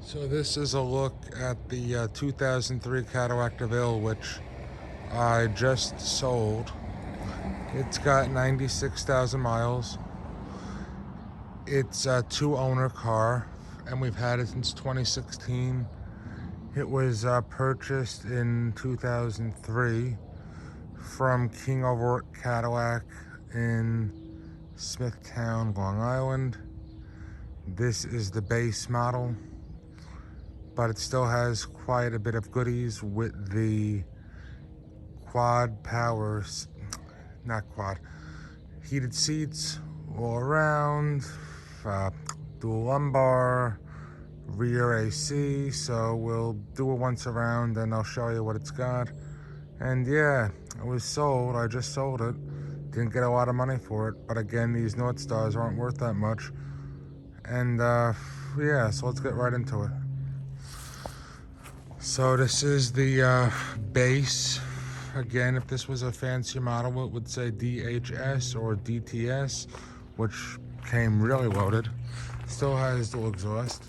So this is a look at the 2003 Cadillac Deville, which I just sold. It's got 96,000 miles. It's a two-owner car, and we've had it since 2016. It was purchased in 2003 from King Overt Cadillac in Smithtown, Long Island. This is the base model, but it still has quite a bit of goodies with the quad powers, not quad, heated seats all around, dual lumbar, rear AC. So we'll do it once around and I'll show you what it's got. And yeah, it was sold. I just sold it. Didn't get a lot of money for it, but again, these North Stars aren't worth that much. And yeah, so let's get right into it. So this is the base. Again, if this was a fancy model, it would say DHS or DTS, which came really loaded. Still has dual exhaust.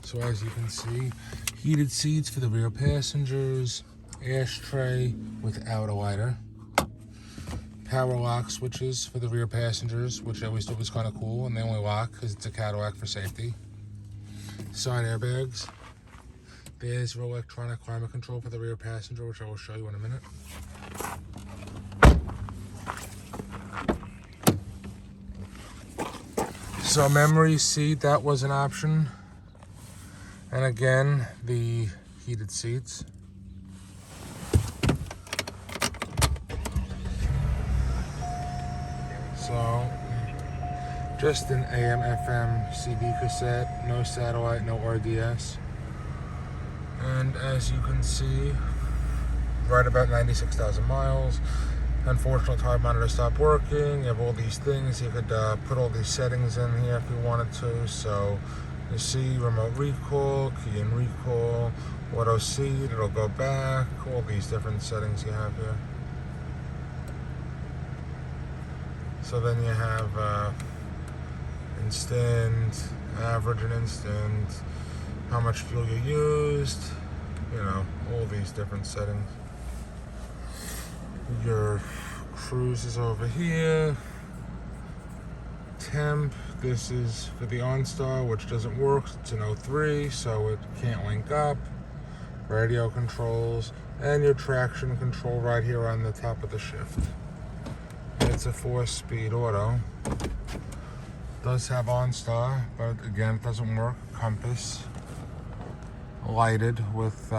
So as you can see, heated seats for the rear passengers, ashtray without a lighter, power lock switches for the rear passengers, which I always thought was kind of cool, and they only lock because it's a Cadillac for safety. Side airbags. There's your electronic climate control for the rear passenger, which I will show you in a minute. So memory seat, that was an option. And again, the heated seats. So, just an AM, FM, CD cassette, no satellite, no RDS. And as you can see, right about 96,000 miles. Unfortunately, tire monitor stopped working. You have all these things. You could put all these settings in here if you wanted to. So you see remote recall, key and recall, auto seat, it'll go back, all these different settings you have here. So then you have instant, average and instant, how much fuel you used, you know, all these different settings. Your cruise is over here. Temp, this is for the OnStar, which doesn't work. It's an 03, so it can't link up. Radio controls, and your traction control right here on the top of the shift. It's a 4-speed auto. Does have OnStar, but again, it doesn't work. Compass, lighted with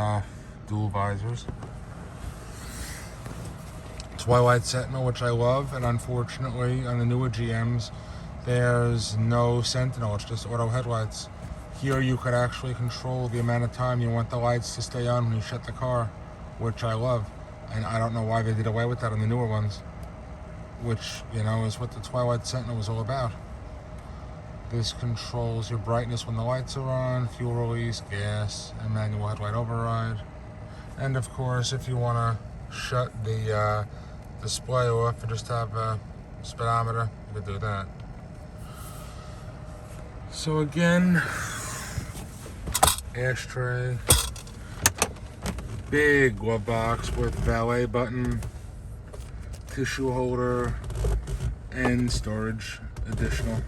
dual visors. Twilight Sentinel, which I love, and unfortunately on the newer GMs there's no Sentinel, it's just auto headlights. Here you could actually control the amount of time you want the lights to stay on when you shut the car, which I love. And I don't know why they did away with that on the newer ones, which, you know, is what the Twilight Sentinel was all about. This controls your brightness when the lights are on, fuel release, gas, and manual headlight override. And of course, if you want to shut the display off and just have a speedometer, you could do that. So again, ashtray, big glove box with valet button, tissue holder, and storage additional.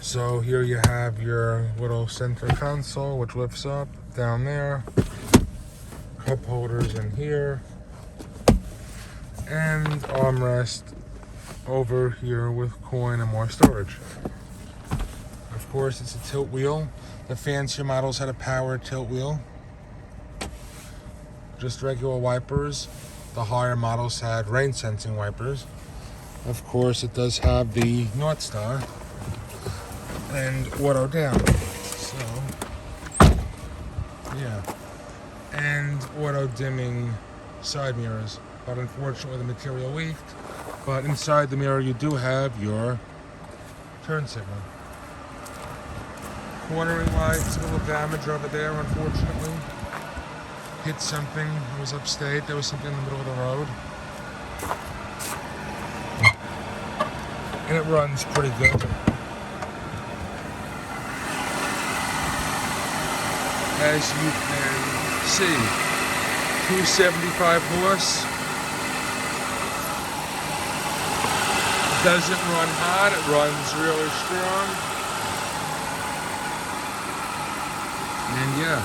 So here you have your little center console, which lifts up down there. Cup holders in here, and armrest over here with coin and more storage. Of course, it's a tilt wheel. The fancier models had a power tilt wheel. Just regular wipers. The higher models had rain sensing wipers. Of course, it does have the North Star and auto down. So, yeah. And auto dimming side mirrors, but unfortunately the material leaked. But inside the mirror you do have your turn signal. Cornering lights, a little damage over there, unfortunately. Hit something. It was upstate. There was something in the middle of the road. and it runs pretty good. As you can see, 275 horse. Doesn't run hot, it runs really strong. And yeah.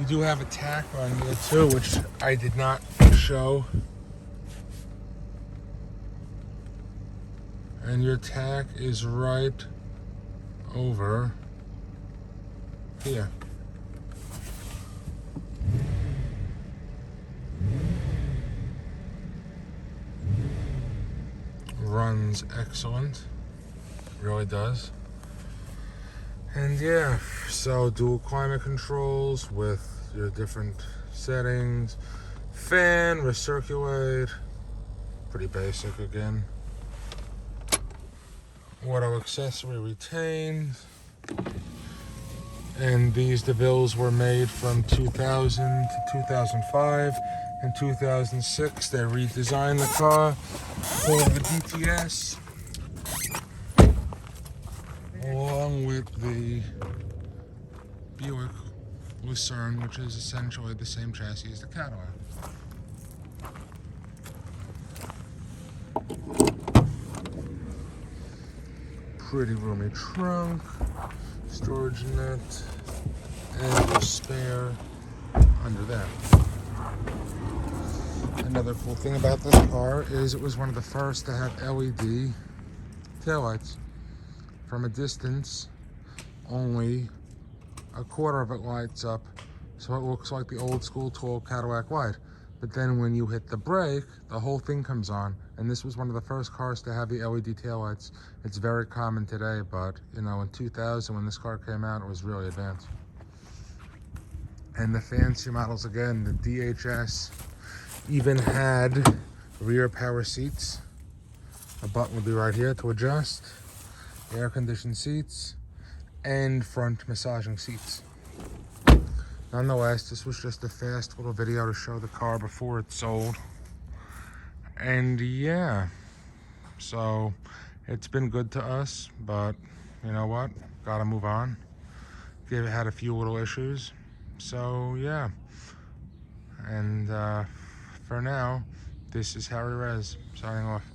You do have a tack on here too, which I did not show. And your tack is right over here. Runs excellent, really does. And yeah, so dual climate controls with your different settings, fan, recirculate, pretty basic again. Auto accessory retained. And these Devilles were made from 2000 to 2005. In 2006, they redesigned the car for the DTS, along with the Buick Lucerne, which is essentially the same chassis as the Cadillac. Pretty roomy trunk, storage net, and a spare under there. Another cool thing about this car is it was one of the first to have LED taillights. From a distance, only a quarter of it lights up, so it looks like the old school tall Cadillac light. But then when you hit the brake, the whole thing comes on. And this was one of the first cars to have the LED taillights. It's very common today, but you know, in 2000 when this car came out, it was really advanced. And the fancy models again, the DHS even had rear power seats. A button would be right here to adjust, air conditioned seats, and front massaging seats. Nonetheless, this was just a fast little video to show the car before it's sold. And yeah, so it's been good to us, but you know what? Gotta move on. It had a few little issues. So yeah. And for now, this is Harry Rez signing off.